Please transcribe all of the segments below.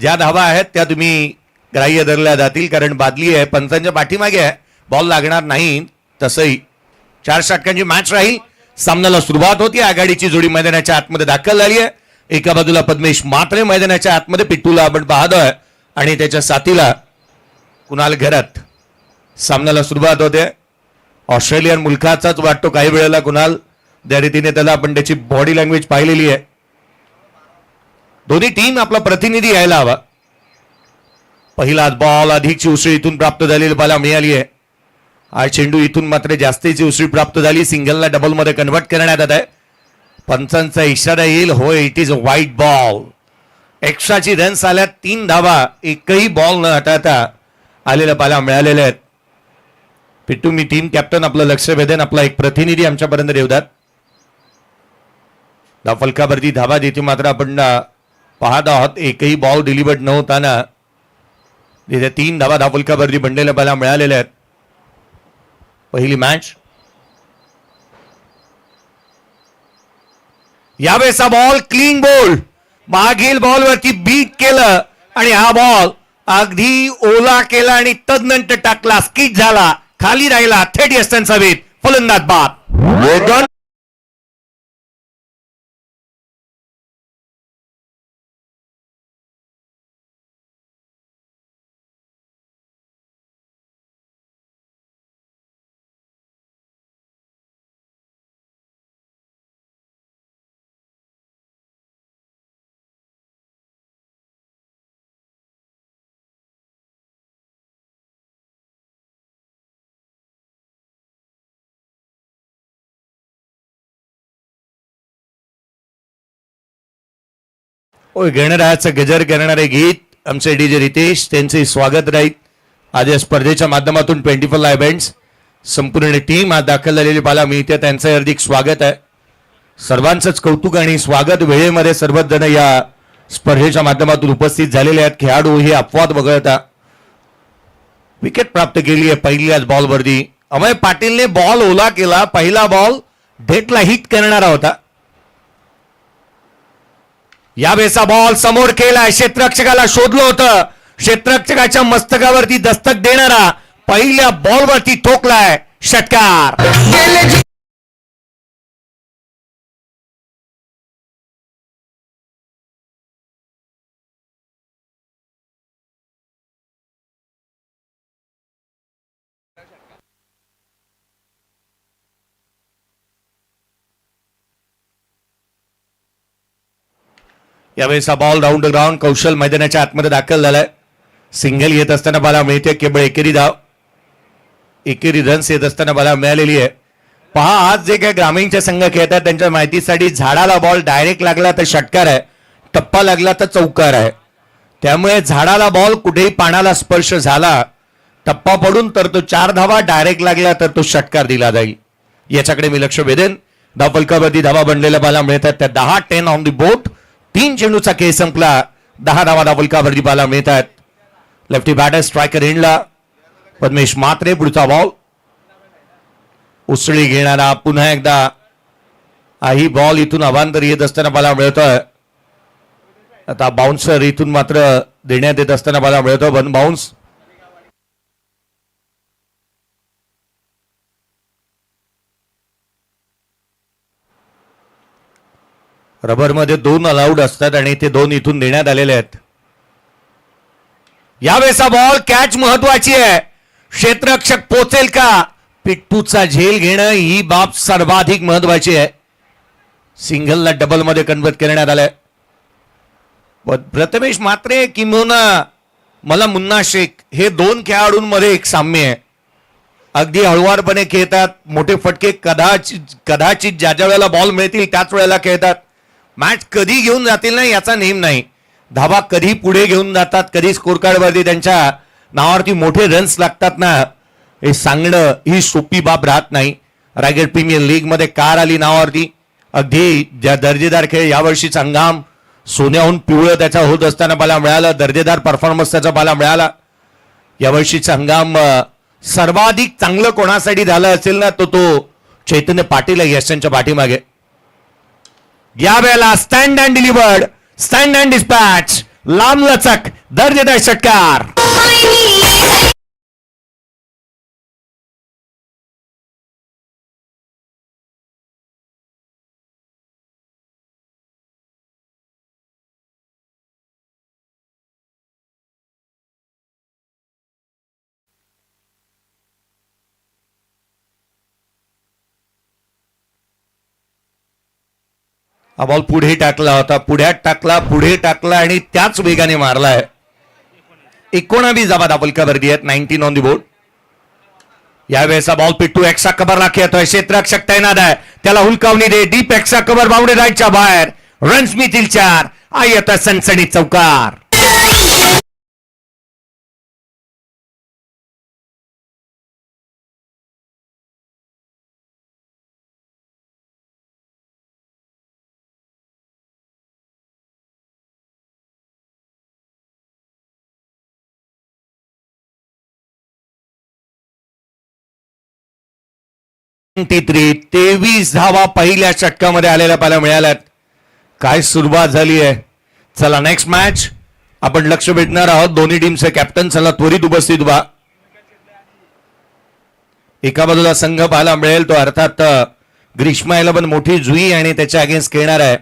ज्या धावा आहेत त्या तुम्ही ग्राह्य धरल्या जातील, कारण बादली आहे, पंचांच्या पाठीमागे आहे, बॉल लागणार नाही. तसंही 4 षटकांची मॅच राहील. सामन्याला सुरुवात होती. आघाडीची जोडी मैदानाच्या आतमध्ये दाखल झाली आहे. एका बाजूला पद्मेश म्हात्रे मैदानाच्या आतमध्ये, पिट्टूला आपण पाहतोय आणि त्याच्या साथीला कुणाल घरात. सामन्याला सुरुवात होते. ऑस्ट्रेलियन मुलखाचाच वाटतो काही वेळेला कुणाल, त्या रीतीने त्याला आपण त्याची बॉडी लँग्वेज पाहिलेली आहे. दोन्ही टीम आपला प्रतिनिधी यायला हवा. पहिलाच बॉल अधिकची उसळी इथून प्राप्त झालेली पाहायला मिळाली आहे. हा चेंडू इथून मात्र जास्तीची उसळी प्राप्त झाली. सिंगलला डबल मध्ये कन्व्हर्ट करण्यात आत आहे. पंचांचा इशारा येईल. होय, it is a wide ball. एक्स्ट्राची रन्स आल्यात. 3 धावा एकही बॉल न हटवता आलेल्या पाहायला मिळालेल्या आहेत. पिट्टू, मी टीम कॅप्टन, आपलं लक्ष वेधेन. आपला एक प्रतिनिधी आमच्यापर्यंत येऊदात. फलकावरती धावा देते मात्र आपण पाहत आहोत. एकही बॉल डिलिव्हर्ड न होताना तिथे 3 धावा धावफलकावरती बनलेल्या पाहायला मिळालेल्या आहेत. पहिली मॅच. यावेळेचा बॉल क्लीन बॉल, मागील बॉलवरती बीट केलं आणि हा बॉल अगदी ओला केला आणि तदनंतर टाकला. स्किट झाला, खाली राहिला. थेट यस्टन हवेत. फलंदाज बाद. होय, गणरायाचं गजर करणारे गीत आमचे डीजे रितेश, त्यांचे स्वागत राहील. आज या स्पर्धेच्या माध्यमातून 24 लाईव्ह इव्हेंट्स संपूर्ण टीम आज दाखल झालेली पाहायला मिळते. त्यांचं हार्दिक स्वागत आहे. सर्वांचंच कौतुक आणि स्वागत. वेळेमध्ये सर्वच जण या स्पर्धेच्या माध्यमातून उपस्थित झालेले आहेत. खेळाडू हे अपवाद वगळता विकेट प्राप्त केली आहे पहिल्याच बॉलवरती. अमय पाटीलने बॉल ओला केला. पहिला बॉल डेटला हिट करणारा होता. यावेळेचा बॉल समोर केला. क्षेत्ररक्षकाला शोधलं होतं. क्षेत्ररक्षकाच्या मस्तकावरती दस्तक देणारा पहिल्या बॉलवरती ठोकलाय. षटकार. यावेळेचा बॉल राऊंड ग्राउंड कौशल मैदानाच्या आतमध्ये दाखल झालाय. सिंगल येत असताना बाला मिळते. केवळ एकेरी धाव, एकेरी रन्स येत असताना बाला मिळालेली आहे. पहा, आज जे काही ग्रामीणचे संघ खेळतात त्यांच्या माहितीसाठी, झाडाला बॉल डायरेक्ट लागला तर षटकार आहे, टप्पा लागला तर चौकार आहे. त्यामुळे झाडाला बॉल कुठेही पानाला स्पर्श झाला, टप्पा पडून तर तो 4 धावा, डायरेक्ट लागला तर तो षटकार दिला जाईल. याच्याकडे मी लक्ष वेधेन. धावफलकावरती धावा बनलेल्या बाला मिळतात त्या 10-10 ऑन दी बोट. 3 चेंडूचा खेळ संपला. 10 धावा धावफलकावरती बाला मिळतात. लेफ्टी बॅटर स्ट्रायकर हिंडला. पद्मेश म्हात्रे पुढचा बॉल. उसळी घेणारा पुन्हा एकदा ही बॉल इथून अवांतर येत असताना बाला मिळतोय. आता बाउन्सर इथून मात्र देण्यात येत असताना बाला मिळतो. One bounce. रबरमध्ये 2 अलाउड असतात आणि ते 2 इथून देण्यात आलेले आहेत. यावेळेचा बॉल कॅच महत्वाची आहे. क्षेत्ररक्षक पोचेल का? पिट्टूचा झेल घेणं ही बाब सर्वाधिक महत्वाची आहे. सिंगलला डबल मध्ये कन्वर्ट करण्यात आलंय. प्रथमेश म्हात्रे किंबहुना मला मुन्ना शेख हे 2 खेळाडूंमध्ये एक साम्य आहे. अगदी हळुवारपणे खेळतात. मोठे फटके कदाचित ज्या वेळेला बॉल मिळतील त्याच वेळेला खेळतात. मॅच कधी घेऊन जातील ना याचा नेम नाही. धावा कधी पुढे घेऊन जातात, कधी स्कोर कार्डवरती त्यांच्या नावावरती मोठे रन्स लागतात ना, हे सांगणं ही सोपी बाब राहत नाही. रायगड प्रीमियर लीग मध्ये कार आली नावावरती. अगदी ज्या दर्जेदार खेळ यावर्षीचा हंगाम सोन्याहून पिवळं त्याचा होत असताना मला मिळालं. दर्जेदार परफॉर्मन्स त्याचा मला मिळाला. यावर्षीचा हंगाम सर्वाधिक चांगलं कोणासाठी झालं असेल ना तो चैतन्य पाटील यशांच्या पाठीमागे. यावेळेला stand and delivered, stand and dispatch. लांबलचक दर्जेदार षटकार. हा बॉल पुढे टाकला होता, पुढ्यात टाकला, पुढे टाकला आणि त्याच वेगाने मारलाय. 19 धावा फलकावरती आहेत. 19 ऑन दी बोर्ड. यावेळेचा बॉल पिट्टू एक्स्ट्रा कव्हर राखतोय. क्षेत्ररक्षक तैनात आहे, त्याला हुलकावणी दे. डीप एक्स्ट्रा कव्हर बाउंड्री राईटच्या बाहेर. रन्स मिळतील 4. आता सनसनी चौकार. ती 23 धावा पहिल्या षटकामध्ये आलेल्या पाहायला मिळाल्यात. काय सुरुवात झाली आहे. चला नेक्स्ट मॅच आपण लक्ष भेटणार आहोत. दोन्ही टीमचे कॅप्टन चला त्वरित उपस्थित व्हा. एका बाजूला संघ पाहायला मिळेल तो अर्थात ग्रीष्मा 11 मोठी जुई आणि त्याच्या अगेन्स्ट खेळणार आहे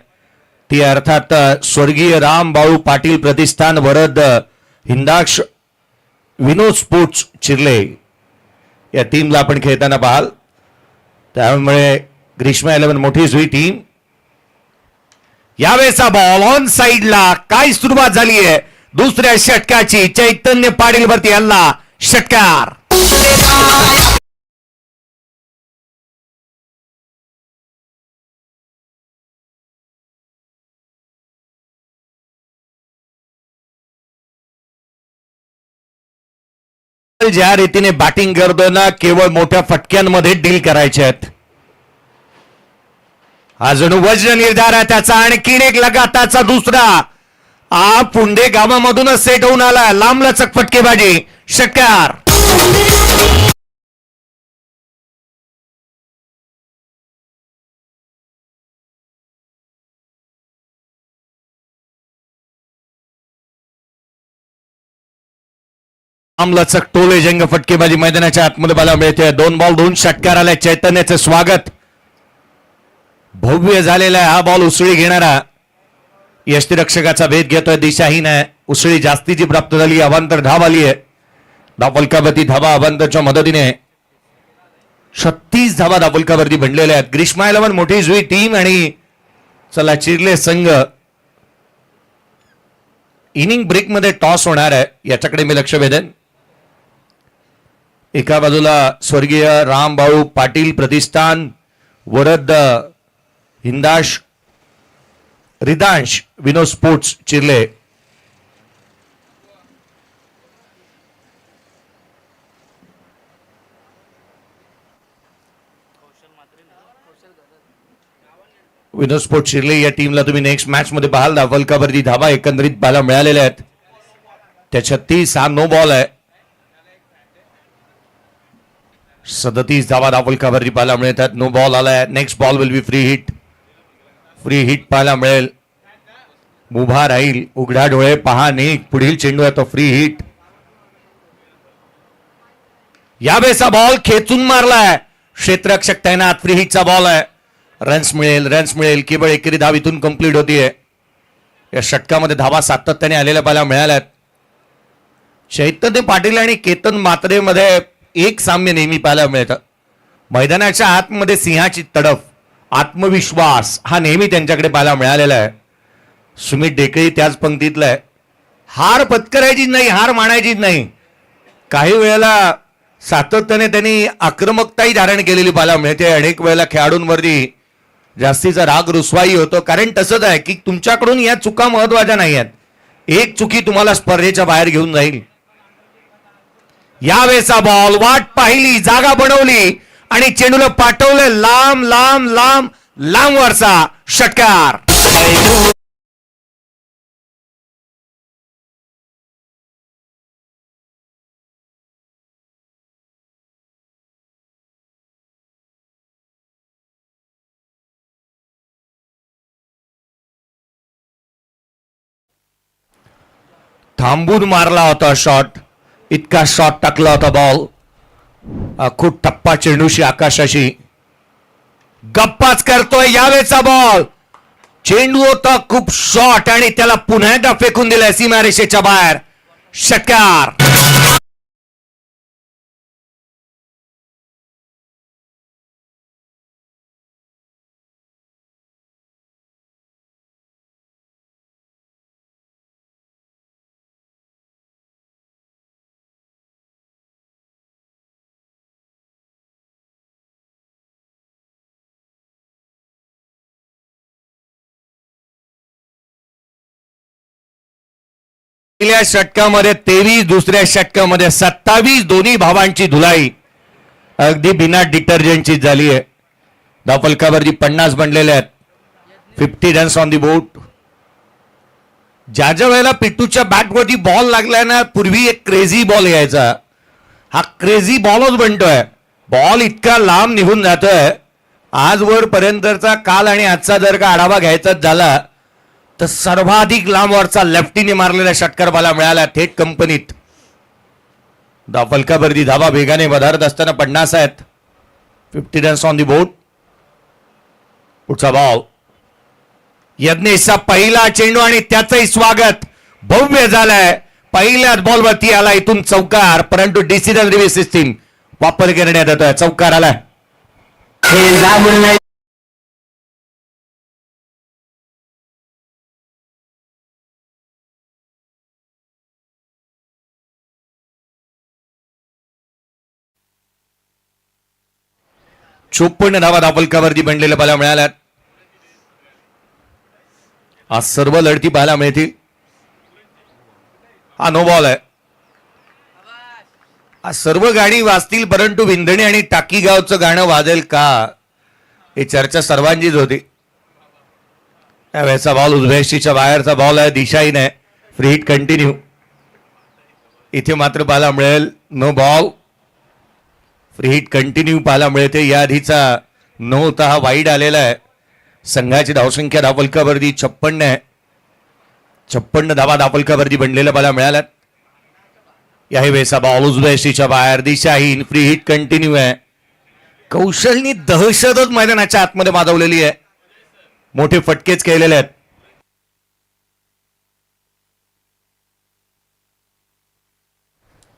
ती अर्थात स्वर्गीय राम बाळू पाटील प्रतिष्ठान वरद हिंदाक्ष विनोद स्पोर्ट्स चिर्ले या टीमला आपण खेळताना पाहाल. त्यामुळे ग्रीष्मा 11 मोठी जुई टीम. यावेळेचा बॉल ऑन साइडला. काय सुरुवात झाली आहे दुसऱ्या षटकाची. चैतन्य पाटील वरती हल्ला. षटकार. ज्या रीतीने बॅटिंग करतो ना केवळ मोठ्या फटक्यांमध्ये डील करायचे आहेत. हा जणू वज्र निर्धार आहे त्याचा. आणखीन एक लगाताचा दुसरा. पुंडे गावामधूनच सेट होऊन आला. लांबलचक फटकेबाजी. षटकार. लांबलचक टोले जंग फटकेबाजी मैदानाच्या आतमध्ये पाहायला मिळते. 2 बॉल 2 षटकार आले. चैतन्याचे स्वागत. भव्य झालेला हा बॉल उसळी घेणारा यष्टीरक्षकाचा भेद घेतोय. दिशाहीन आहे. उसळी जास्तीची प्राप्त झाली. अवांतर धाव आली आहे. धावफलकावरती धावा अवांतरच्या मदतीने 36 धावा धावफलकावरती बनलेल्या आहेत. ग्रीष्मा 11 मोठी जुई टीम आणि चला चिर्ले संघ. इनिंग ब्रेक मध्ये टॉस होणार आहे याच्याकडे मी लक्ष वेधेन. एका बाजूला स्वर्गीय रामभाऊ पाटील प्रतिष्ठान वरद हिंदाश रिदांश विनोद स्पोर्ट्स चिर्ले. विनोद स्पोर्ट्स चिर्ले या टीमला तुम्ही नेक्स्ट मॅच मध्ये पाहाल. धावफलकावरती धावा एकंदरीत पाहायला मिळालेल्या आहेत. त्या 36 हा नो बॉल आहे. 37 धावा धावफलकावरती पाहायला मिळतात. नो बॉल आलाय. Next ball will be free hit. Free hit पाहायला मिळेल. उभा राहील उघडा डोळे पहा नाही. पुढील चेंडू आहे तो फ्री हिट. यावेळेचा बॉल खेचून मारलाय. क्षेत्ररक्षक तैनात. फ्री हिटचा बॉल आहे. रन्स मिळेल. रन्स मिळेल. केवळ एकेरी धाव इथून कंप्लीट होतीये. या षटकामध्ये धावा सातत्याने आलेल्या पाहायला मिळाल्यात. चैतन्य पाटील आणि केतन मात्रेमध्ये एक साम्य नेहमी पाहायला मिळतं. मैदानाच्या आतमध्ये सिंहाची तडफ आत्मविश्वास हा नेहमी त्यांच्याकडे पाहायला मिळालेला आहे. सुमित डेकळी त्याच पंक्तीतला आहे. हार पत्करायची नाही. हार मानायची नाही. काही वेळेला सातत्याने त्यांनी आक्रमकताही धारण केलेली पाहायला मिळते. अनेक वेळेला खेळाडूंवरती जास्तीचा राग रुसवाई होतो. कारण तसंच आहे की तुमच्याकडून या चुका महत्वाच्या नाही आहेत. एक चुकी तुम्हाला स्पर्धेच्या बाहेर घेऊन जाईल. यावेळेचा बॉल वाट पाहिली. जागा बनवली आणि चेंडूला पाठवलं लांब लांब लांब लांब वरचा. षटकार. थांबून मारला होता शॉट, इतका शॉट टाकला होता बॉल. खूप टप्पा चेंडूशी आकाशाशी गप्पाच करतोय यावेळेचा बॉल. चेंडू होता खूप शॉट आणि त्याला पुन्हा एकदा फेकून दिलाय सीमारेषेच्या बाहेर. षटकार. पहिल्या षटकामध्ये 23, दुसऱ्या षटकामध्ये 27 दोन्ही भावांची धुलाई अगदी बिना डिटर्जंटची झाली आहे. धावफलकावरती 50 बनलेले आहेत. 50 रन्स ऑन दी बोर्ड. ज्या ज्या वेळेला पिट्टूच्या बॅटवरती बॉल लागलाय ना, पूर्वी एक क्रेझी बॉल यायचा, हा क्रेझी बॉलच बनतोय. बॉल इतका लांब निघून जातोय. आजवर पर्यंतचा काल आणि आजचा जर का आढावा घ्यायचाच झाला तर सर्वाधिक लांबवरचा लेफ्टीने मारलेला षटकार मला मिळाला थेट कंपनीत. धावफलकावरती धावा वेगाने वधारत असताना 50 आहेत. 50 रन्स ऑन दी बोर्ड. पुढचा बॉल. यज्ञेशचा पहिला चेंडू आणि त्याचंही स्वागत भव्य झालंय. पहिल्याच बॉलवरती आला इथून चौकार, परंतु डिसिजन रिव्ह्यू सिस्टीम वापर करण्यात येतोय. चौकार आलाय. चोपन्न धावा धावफलकावरती बनलेल्या पाहायला मिळाल्यात. आज सर्व लढती पाहायला मिळतील. हा नो बॉल आहे. आज सर्व गाणी वाजतील, परंतु विंधणी आणि टाकी गावचं गाणं वाजेल का, ही चर्चा सर्वांचीच होती. त्यावेळेचा बॉल उजव्याशीच्या बाहेरचा बॉल आहे. दिशाही नाही. Free hit continue. इथे मात्र पाहायला मिळेल no ball. Free hit continue पाहायला मिळते. या आधीचा नो होता, हा वाईड आलेला आहे. संघाची धावसंख्या धावफलकावरती 56 आहे. 56 धावा धावफलकावरती बनलेल्या पाहायला मिळाल्यात. याही वेळेचा बॉल उजव्याशीच्या बाहेर. दिशाहीन. फ्री हिट कंटिन्यू आहे. कौशलनी दहशतच मैदानाच्या आतमध्ये माजवलेली आहे. मोठे फटकेच केलेले आहेत.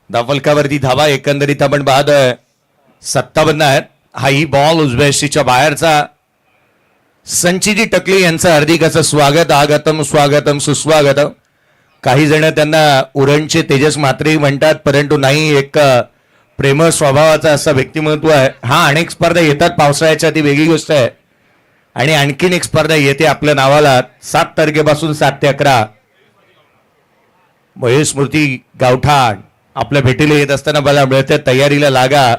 धावफलकावरती धावा एकंदरीत आपण पाहतोय 57 आहेत. हाही बॉल उजव्याशीच्या बाहेरचा. संचिजी टकले यांचं हार्दिक असं स्वागत. आगतम स्वागतम सुस्वागतम. काही जण त्यांना उरणचे तेजस म्हात्रे म्हणतात, परंतु नाही, एक प्रेमळ स्वभावाचा असं व्यक्तिमत्व आहे. हा अनेक स्पर्धा येतात पावसाळ्याच्या, ती वेगळी गोष्ट आहे. आणि आणखीन एक स्पर्धा येते आपल्या नावाला 7 तारखेपासून 7 ते 11. महेश स्मृती गावठाण आपल्या भेटीला येत असताना मला मिळते, तयारीला लागा,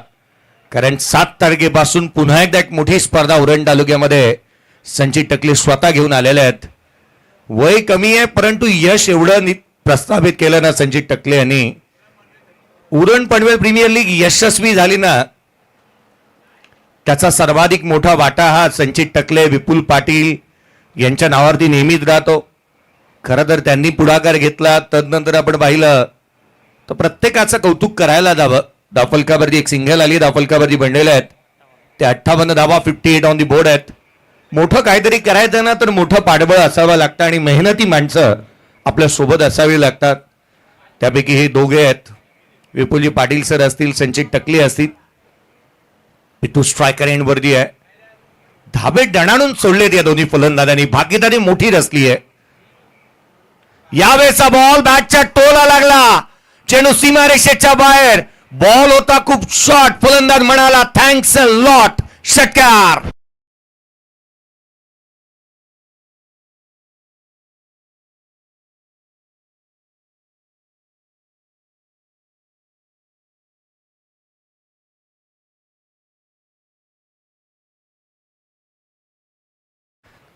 कारण 7 तारखेपासून पुन्हा एकदा एक मोठी स्पर्धा उरण तालुक्यामध्ये संचित टकले स्वतः घेऊन आलेले आहेत. वय कमी आहे, परंतु यश एवढं प्रस्थापित केलं ना संचित टकले यांनी. उरण पनवेल प्रीमियर लीग यशस्वी झाली ना, त्याचा सर्वाधिक मोठा वाटा हा संचित टकले, विपुल पाटील यांच्या नावावरती नेहमीच राहतो. खरं तर त्यांनी पुढाकार घेतला. तदनंतर आपण पाहिलं तर प्रत्येकाचं कौतुक करायला जावं. धावफलकावरती एक सिंगल आली, धावफलकावरती बनलेले आहेत ते 58 धावा. 58 ऑन दी बोर्ड आहेत. मोठं काहीतरी करायचं ना तर मोठं पाठबळ असावं लागतं आणि मेहनती माणसं आपल्या सोबत असावी लागतात. त्यापैकी हे दोघे आहेत. विपुलजी पाटील सर असतील, संचित टकले असतील. पिट्टू स्ट्रायकर एंडवरती आहे. धाबे डणाणून सोडलेत या दोन्ही फलंदाजांनी. भागीदारी मोठी रचली आहे. यावेळेचा बॉल बॅटच्या टोला लागला. चेंडू सीमारेषेच्या बाहेर. बॉल होता खूप शॉर्ट. फलंदाज म्हणाला थँक्स अ लॉट. षटकार.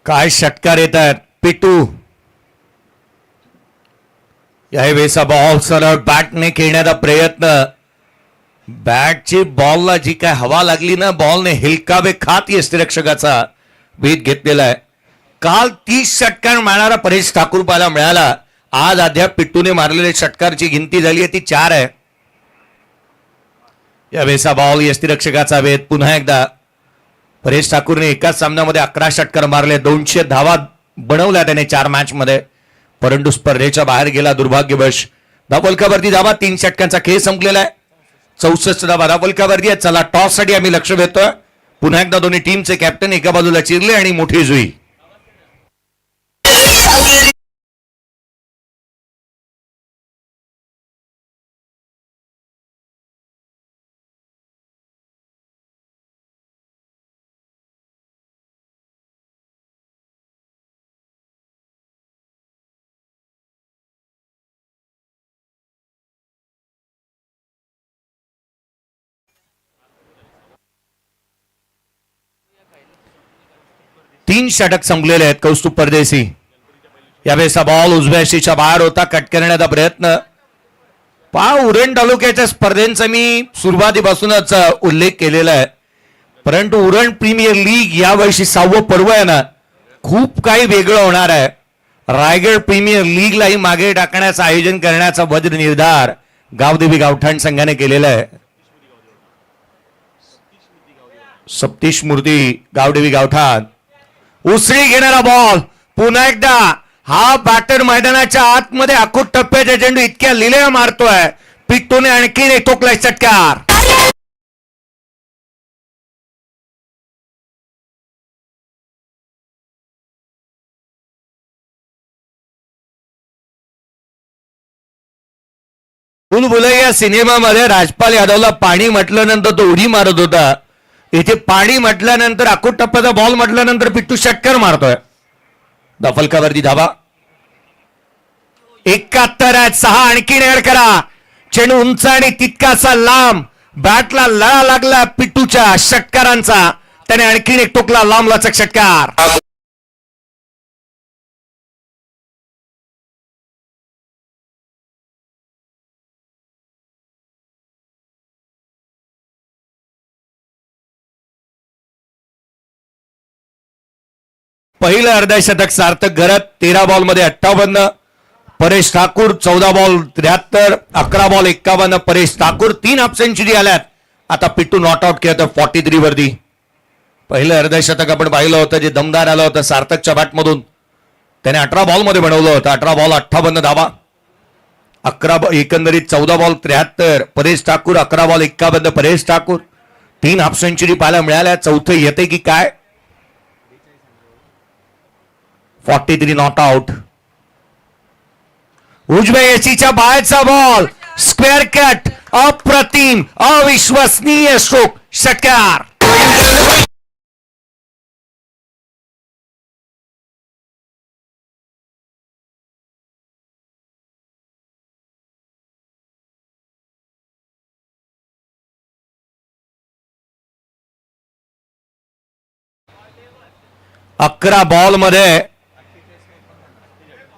काय षटकार येत आहेत. पिट्टू याही वेळेचा बॉल सरळ बॅटने खेळण्याचा प्रयत्न. बॅटची बॉलला जी काय हवा लागली ना, बॉलने हिलकावे खात यष्टिरक्षकाचा भेद घेतलेला आहे. काल 30 षटकार मारणारा परेश ठाकूर पाहायला मिळाला. आज अद्याप पिट्टूने मारलेल्या षटकारची गिनती झाली आहे ती 4 आहे. या वेळेचा बॉल यष्टीरक्षकाचा वेध. पुन्हा एकदा परेश ठाकूरने एकाच सामन्यामध्ये 11 षटकार मारले, 200 धावा बनवल्या त्याने 4 मॅच मध्ये, परंतु स्पर्धेच्या बाहेर गेला दुर्भाग्यवश. धावलकावरती धावा, 3 षटकांचा खेळ संपलेला आहे. 64 धावा धावलकावरती आहे. चला टॉस साठी आम्ही लक्ष देतोय. पुन्हा एकदा दोन्ही टीमचे कॅप्टन एका बाजूला चिरले आणि मोठी जुई. तीन षटक संपलेले आहेत. कौस्तुभ परदेशी. यावेळेचा बॉल उजव्या शीच्या बाहेर होता. कट करण्याचा प्रयत्न. उरण तालुक्याच्या स्पर्धेंचा मी सुरुवातीपासूनच उल्लेख केलेला आहे, परंतु उरण प्रीमियर लीग या वर्षी 6वं पर्व आहे ना, खूप काही वेगळं होणार आहे. रायगड प्रीमियर लीगलाही मागे टाकण्याचं आयोजन करण्याचा वज्र निर्धार गावदेवी गावठाण संघाने केलेला आहे. सप्तीश मूर्ती गावदेवी गावठाण. उसळी घेणारा बॉल. पुन्हा एकदा हा बॅटर मैदानाच्या आतमध्ये आखूट टप्प्याच्या चेंडू इतक्या लिलेला मारतोय. पिट्टूने आणखीन एक ठोकलाय षटकार. बुलबुलैया सिनेमामध्ये राजपाल यादवला पाणी म्हटल्यानंतर तो उडी मारत होता. इथे पाणी म्हटल्यानंतर आखूट टप्प्याचा बॉल म्हटल्यानंतर पिट्टू षटकार मारतोय. दफलकावरती धावा. 71 आहेत. 6 आणखीन ऍड करा. चेंडू उंच आणि तितकासा लांब. बॅटला लळा लागला पिट्टूच्या षटकारांचा. त्याने आणखीन एक टोकला लांब लचक षटकार. पहिलं अर्धशतक सार्थक घरत. 13 बॉल मध्ये 58. Paresh Thakur 14 ball 73. 11 ball 51. Paresh Thakur 3 half century आल्यात. आता पिट्टू नॉट आउट केलं 43 वरती. पहिलं अर्धशतक आपण पाहिलं होतं जे दमदार आलं होतं सार्थकच्या बॅटमधून. त्याने 18 बॉल मध्ये बनवलं होतं. 18 बॉल 58 धावा. 11 एकंदरीत 14 ball 73. Paresh Thakur 11 ball 51. Paresh Thakur 3 half century पाहायला मिळाल्या. चौथं येते की काय. 43 नॉट आउट. उजव्या यशीच्या बाहेरचा बॉल. Square cut. अप्रतिम अविश्वसनीय स्ट्रोक षटकार. अकरा बॉल मध्ये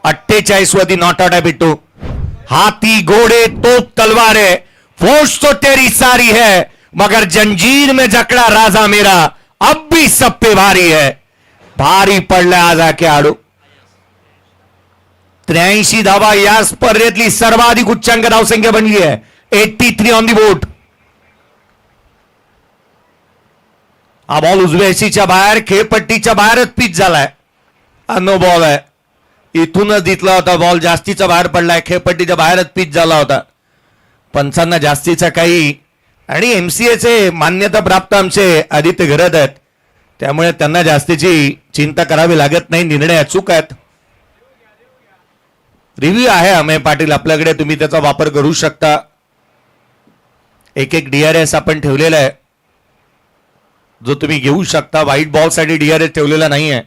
48 वरती नॉट आउट है पिट्टू. हाथी घोड़े तो तलवारें फौज तो तेरी सारी है मगर जंजीर में जकड़ा राजा मेरा अब भी सब पे भारी है. भारी पडला आज हा खेळाडू. 83 धावा या स्पर्धेतली सर्वाधिक उच्चांक धावसंख्या बनली आहे. 83 ऑन दी बोर्ड. हा बॉल उजव्या बाहेर खेळपट्टीच्या बाहेरच पिच झालाय. हा नो बॉल आहे. इथूनच दिसला होता बॉल जास्तीचा बाहेर पडलाय. खेळपट्टीच्या बाहेरच पिच झाला होता. पंचांना जास्तीचा काही आणि एमसीएचे मान्यता प्राप्त आमचे आदित्य घरत आहेत, त्यामुळे त्यांना जास्तीची चिंता करावी लागत नाही. निर्णय अचूक आहेत. रिव्ह्यू आहे अमेय पाटील आपल्याकडे, तुम्ही त्याचा वापर करू शकता. एक एक डीआरएस आपण ठेवलेला आहे जो तुम्ही घेऊ शकता. व्हाईट बॉल साठी डीआरएस ठेवलेला नाहीये.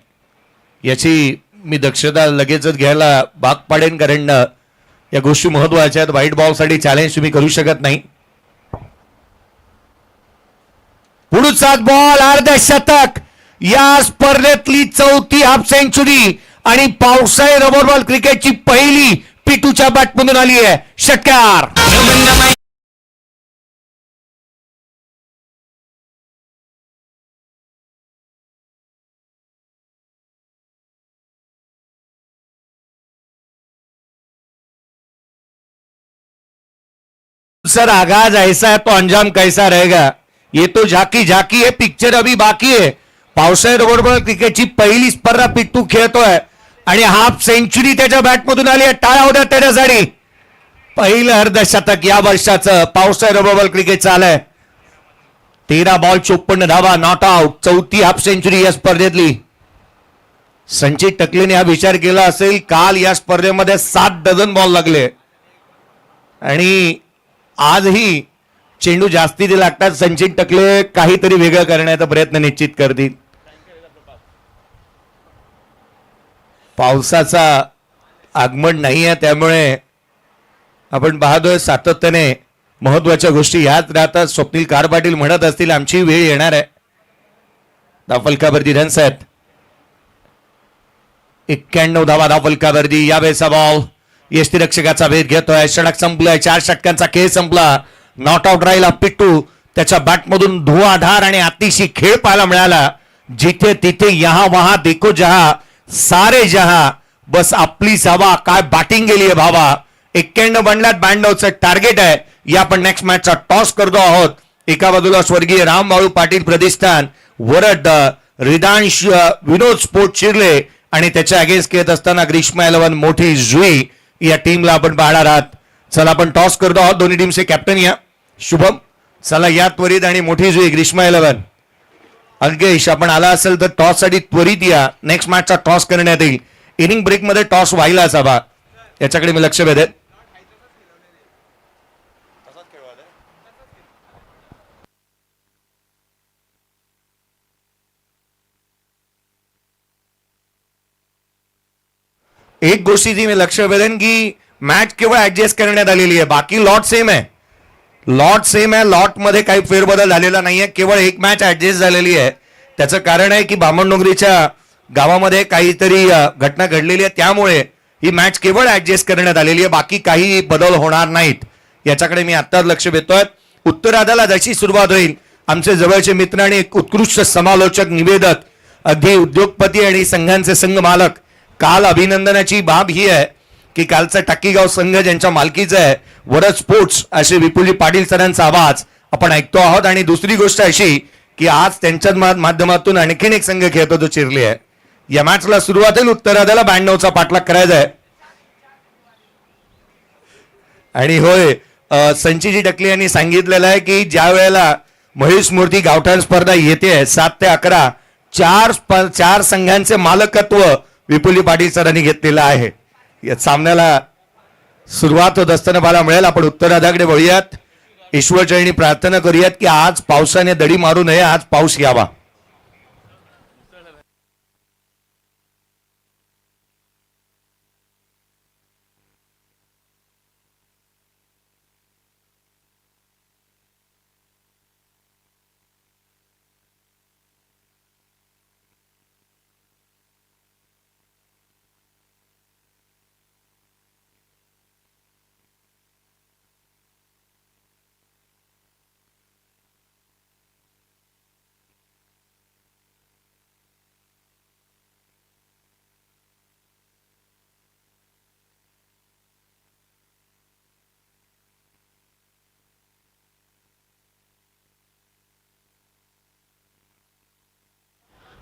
याची मी दक्षता लगेचच घ्यायला भाग पाडेन, कारण या गोष्टी महत्वाच्या आहेत. व्हाईट बॉल साठी चॅलेंज तुम्ही करू शकत नाही. पुढचा बॉल अर्धशतक. या स्पर्धेतली चौथी हाफ सेंचुरी आणि पावसाळी रबर बॉल क्रिकेटची पहिली पिटूच्या बॅटमधून आली आहे. षटकार. सर आगाज ऐसा है तो अंजाम कैसा रहेगा. ये तो झाकी झाकी है, पिक्चर अभी बाकी आहे. पावसाळ्याबरोबर क्रिकेटची पहिली स्पर्धा पिट्टू खेळतोय आणि हाफ सेंचुरी त्याच्या बॅटमधून आली आहे. टाळ्या होत्या त्याच्यासाठी. पहिलं अर्धशतक या वर्षाचं पावसाळ्याबरोबर क्रिकेट चालय. 13 बॉल 54 धावा, नॉट आउट. चौथी हाफ सेंचुरी या स्पर्धेतली. संचित टकलेने हा विचार केला असेल, काल या स्पर्धेमध्ये 7 डझन बॉल लागले आणि आजही चेंडू जास्ती लागतात. संचित टकले काहीतरी वेगळं करण्याचा प्रयत्न निश्चित करतील. पावसाचा आगमन नाही आहे, त्यामुळे आपण पाहतोय सातत्याने महत्वाच्या गोष्टी ह्याच राहतात. स्वप्नील कार पाटील म्हणत असतील आमची वेळ येणार आहे. धाफलकावरती रन्स आहेत. 91 धावा धाफलकावरती. यावेळेचा बॉल यष्टीरक्षकाचा वेध घेतोय. षटक संपलाय. 4 षटकांचा खेळ संपला. नॉट आउट राहिला पिट्टू. त्याच्या बॅटमधून धुआधार आणि अतिशय खेळ पाहायला मिळाला. जिथे तिथे यहा वहा देखो जहा सारे जहा बस आपलीच हवा. काय बॅटिंग गेली आहे भावा. 91 बनल्यात. 92चं टार्गेट आहे. या आपण नेक्स्ट मॅचचा टॉस करतो आहोत. एका बाजूला स्वर्गीय रामबाळू पाटील प्रतिष्ठान, वरद रिदांश विनोद स्पोर्ट चिरले आणि त्याच्या अगेन्स्ट खेळत असताना ग्रीष्मा 11 मोठी जुई या टीमला आपण पाहणार आहात. चला आपण टॉस करतो आहोत. दोन्ही टीमचे कॅप्टन या शुभम. चला या त्वरित आणि मोठी जुई ग्रीष्मा 11. अंकेश आपण आला असेल तर टॉस साठी त्वरित या. नेक्स्ट मॅचचा टॉस करण्यात येईल. इनिंग ब्रेक मध्ये टॉस व्हायलाच हवा, याच्याकडे मी लक्ष वेधेन. एक गोष्टीची मी लक्ष वेधेन की मॅच केवळ ऍडजस्ट करण्यात आलेली आहे. बाकी लॉट सेम आहे. लॉट सेम आहे. लॉट मध्ये काही फेरबदल झालेला नाहीये. केवळ एक मॅच ऍडजस्ट झालेली आहे. त्याचं कारण आहे की बामणडोंगरीच्या गावामध्ये काहीतरी घटना घडलेली आहे, त्यामुळे ही मॅच केवळ ऍडजस्ट करण्यात आलेली आहे. बाकी काही बदल होणार नाहीत. याच्याकडे मी आत्ताच लक्ष देतोय. उत्तरार्धाला जशी सुरुवात होईल, आमचे जवळचे मित्र आणि एक उत्कृष्ट समालोचक, निवेदक, अगदी उद्योगपती आणि संघांचे संघ मालक. काल अभिनंदनाची बाब ही आहे की कालचा टाकीगाव संघ ज्यांच्या मालकीचा आहे वरद स्पोर्ट्स असे विपुलजी पाटील सरांचा आवाज आपण ऐकतो आहोत. आणि दुसरी गोष्ट अशी की आज त्यांच्या माध्यमातून आणखीन एक संघ खेळतो जो चिरले आहे. या मॅचला सुरुवात होईल. उत्तरार्धाला 92चा पाठलाग करायचा आहे. आणि होय, संचिजी टकले यांनी सांगितलेलं आहे की ज्या वेळेला महेश मूर्ती गावठाण स्पर्धा येते 7 ते 11, चार संघांचे मालकत्व विपुली पाटील सरांनी घेतलेलं आहे. या सामन्याला सुरुवात होत असताना पाहायला मिळेल. आपण उत्तरार्धाकडे वळूयात. ईश्वरचरणी प्रार्थना करूयात की आज पावसाने दडी मारू नये, आज पाऊस यावा.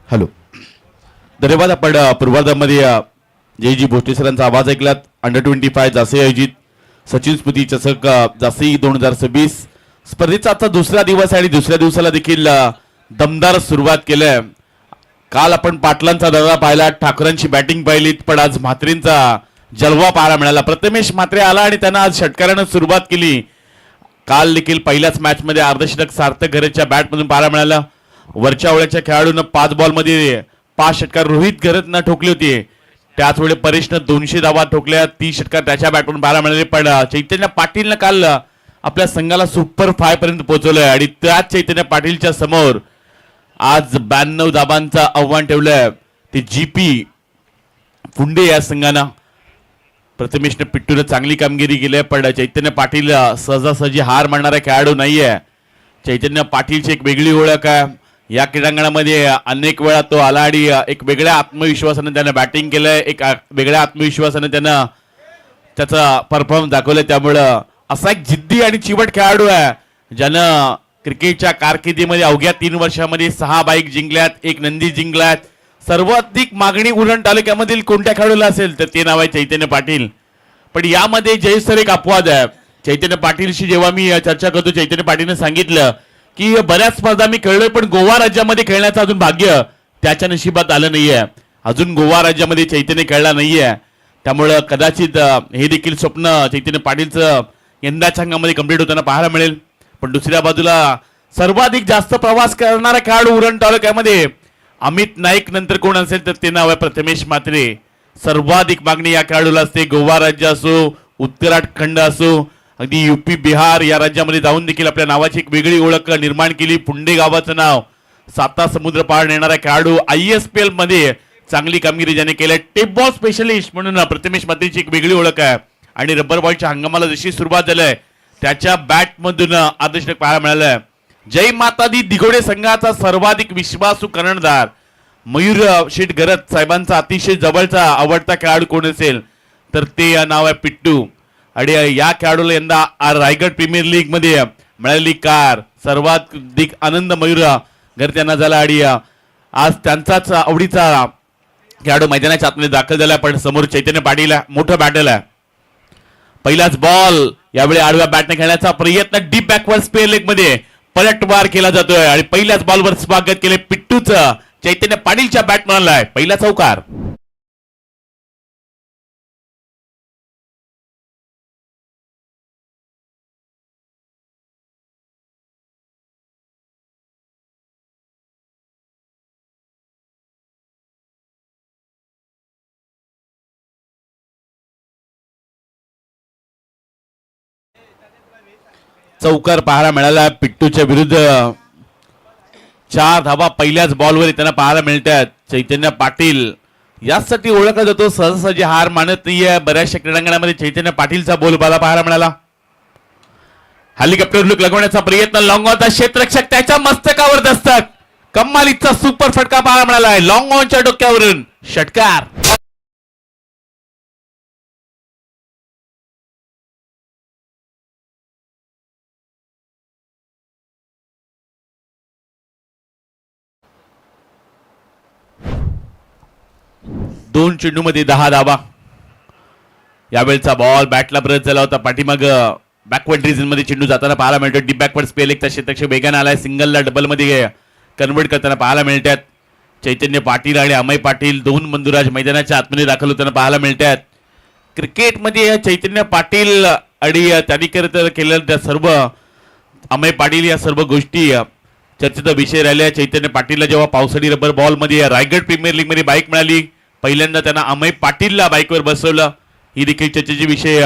हॅलो, धन्यवाद. आपण पूर्वार्धामध्ये जे भोसले सरांचा आवाज ऐकलात. अंडर-25 जासे आयोजित सचिन स्मृती चषक जासी 2026 स्पर्धेचा आता दुसरा दिवस आहे आणि दुसऱ्या दिवसाला देखील दमदार सुरुवात केलंय. काल आपण पाटलांचा दौरा पाहिला, ठाकरांची बॅटिंग पाहिलीत, पण आज म्हात्रेंचा जलवा पाहायला मिळाला. प्रथमेश म्हात्रे आला आणि त्यानं आज षटकारानं सुरुवात केली. काल देखील पहिल्याच मॅच मध्ये अर्धशतक सार्थक घरेच्या बॅटमधून पाहायला मिळालं. वरच्या ओळ्याच्या खेळाडूनं 5 बॉलमध्ये 5 षटकार रोहित घरतनं ठोकली होती. त्याच वेळी परेशनं 200 धावा ठोकल्या. 30 षटकार त्याच्या बॅटमधून पाहायला मिळाले. पण चैतन्य पाटीलनं काल आपल्या संघाला सुपर 5 पर्यंत पोहोचवलंय आणि त्याच चैतन्य पाटीलच्या समोर आज 92 धाबांचं आव्हान ठेवलंय ते जीपी फुंडे या संघानं. प्रथमेशने पिट्टूने चांगली कामगिरी केली, पण चैतन्य पाटील सहजासहजी हार मानणारा खेळाडू नाहीये. चैतन्य पाटीलची एक वेगळी ओळख आहे. या क्रीडांगणामध्ये अनेक वेळा तो आला आणि एक वेगळ्या आत्मविश्वासाने त्यानं बॅटिंग केलंय. एक वेगळ्या आत्मविश्वासाने त्यानं त्याचा परफॉर्मन्स दाखवलाय. त्यामुळं असा एक जिद्दी आणि चिवट खेळाडू आहे ज्यानं क्रिकेटच्या कारकिर्दीमध्ये अवघ्या 3 वर्षामध्ये 6 बाईक जिंकल्यात, 1 नंदी जिंकल्यात. सर्वाधिक मागणी उरण तालुक्यामधील कोणत्या खेळाडूला असेल तर ते नाव आहे चैतन्य पाटील. पण यामध्ये जयसर एक अपवाद आहे. चैतन्य पाटीलशी जेव्हा मी चर्चा करतो, चैतन्य पाटीलने सांगितलं की बऱ्याच स्पर्धा मी खेळलोय पण गोवा राज्यामध्ये खेळण्याचं अजून भाग्य त्याच्या नशिबात आलं नाहीये. अजून गोवा राज्यामध्ये चैतन्य खेळला नाहीये. त्यामुळं कदाचित हे देखील स्वप्न चैतन्य पाटीलचं यंदाच्या हंगामध्ये कंप्लीट होताना पाहायला मिळेल. पण दुसऱ्या बाजूला सर्वाधिक जास्त प्रवास करणारा खेळाडू उरण तालुक्यामध्ये अमित नाईक नंतर कोण असेल तर ते नाव आहे प्रथमेश म्हात्रे. सर्वाधिक मागणी या खेळाडूला असते. गोवा राज्य असो, उत्तराखंड असो, अगदी युपी बिहार या राज्यामध्ये जाऊन देखील आपल्या नावाची एक वेगळी ओळख निर्माण केली. पुंडे गावाचं नाव साता समुद्र पार नेणारा खेळाडू. ISPL मध्ये चांगली कामगिरी ज्याने केली. टेप बॉल स्पेशलिस्ट म्हणून प्रथमेश म्हात्रेची एक वेगळी ओळख आहे. आणि रबर बॉलच्या हंगामाला जशी सुरुवात झाली त्याच्या बॅटमधून आदर्शक पाहायला मिळालंय. जय माता दी दिघोडे संघाचा सर्वाधिक विश्वासू कर्णधार मयूर शेठ गरत साहेबांचा अतिशय जवळचा आवडता खेळाडू कोण असेल तर ते नाव आहे पिट्टू. आणि या खेळाडूला यंदा रायगड प्रीमियर लीग मध्ये मिळालेली कार सर्वाधिक आनंद मयूर गरत यांना झाला. आणि आज त्यांचाच आवडीचा खेळाडू मैदानाच्या आतमध्ये दाखल झाला. पण समोर चैतन्य पाटील मोठं बॅटल आहे. पहिलाच बॉल यावेळी आडव्या बॅटने खेळण्याचा प्रयत्न डीप बॅकवर्ड स्पेअर लेग मध्ये पलटवार केला जातोय आणि पहिल्याच बॉलवर स्वागत केले पिट्टूचं. चैतन्य पाटीलच्या बॅटमॅनला आहे पहिला चौकार. चौकार पाहायला मिळाला पिट्टूच्या विरुद्ध. 4 धावा पहिल्याच बॉलवर त्यांना पाहायला मिळतात. चैतन्य पाटील यासाठी ओळखला जातो, सहजासहजी हार मानत नाहीये. बऱ्याचशा क्रीडांगणामध्ये चैतन्य पाटीलचा बोलबाला पाहायला मिळाला. हेलिकॉप्टर लुक लगवण्याचा प्रयत्न. लॉंग ऑनचा क्षेत्ररक्षक त्याच्या मस्तकावर दस्तक. कमालीचा सुपर फटका पाहायला मिळाला. लॉंग ऑनच्या डोक्यावरून षटकार. दोन चेंडूमध्ये 10 धावा. यावेळचा बॉल बॅटला ब्रश झाला होता. पाठीमाग बॅकवर्ड रिजन मध्ये चेंडू जाताना पाहायला मिळतो. डीप बॅकवर्ड स्पेल एक क्षेत्ररक्षक वेगाने आलाय. सिंगलला डबल मध्ये कन्वर्ट करताना पाहायला मिळतात. चैतन्य पाटील आणि अमय पाटील दोन बंधुराज मैदानाच्या आतमध्ये दाखल होताना पाहायला मिळतात. क्रिकेटमध्ये चैतन्य पाटील आणि त्यांनी केलेल्या सर्व अमय पाटील या सर्व गोष्टी चर्चेचा विषय राहिल्या. चैतन्य पाटीलला जेव्हा पावसाळी रबर बॉल मध्ये रायगड प्रीमियर लीग मध्ये बाईक मिळाली, पहिल्यांदा त्यांना अमय पाटीलला बाईकवर बसवलं. ही देखील चर्चेचे विषय